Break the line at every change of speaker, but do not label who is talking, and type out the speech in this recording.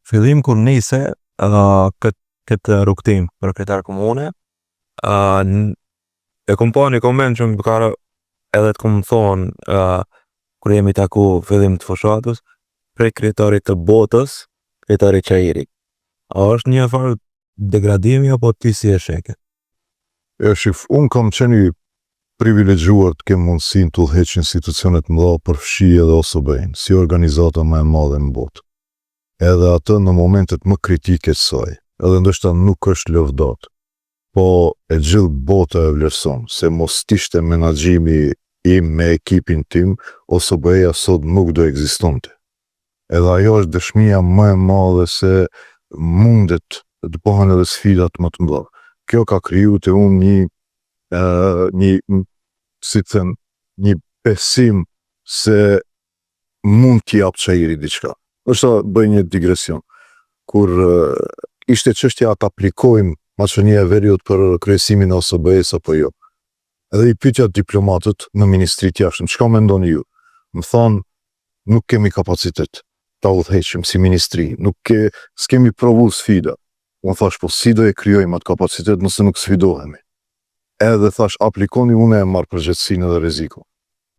Fillim kur nise këtë rrugtim për kretar komune, e kom pa një koment që më përkara edhe të kom thonë kur jemi taku fillim të fushatës, prej kretarit të botës, kretarit Qajiri. A është një farë degradimi apo ti si e sheke?
Shif, unë kam qeni privilegjuar të kem mundësin të udhëheq institucionet mëdha përfshi edhe OSBE-n, si organizata më e madhe në botë. Edhe atë në momentet më kritike të saj, edhe ndoshta nuk është lëvdat, po e gjithë bota e vlerëson, se mos t'ishte menaxhimi im me ekipin tim, OSBE-ja sot nuk do ekzistonte. Edhe ajo është dëshmia më e madhe se mundet të bëhen edhe sfidat më të mëdha. Kjo ka kriju të unë një besim se mund t'i jap Qajiri diçka. Është bëj një digresion. Kur ishte çështja ta aplikojmë Maqonia e Veriut për kryesimin e OSBE-s apo jo. Edhe i pyetja diplomatët në ministrit jashtëm, çka mendoni ju? Më thonë, nuk kemi kapacitet ta udhëheqim si ministri, s'kemi provu sfida. Unë thash, po si do e kryojmë atë kapacitet nëse nuk sfidohemi? Edhe thash, aplikoni, unë e marrë përgjegjësinë edhe rrezikun.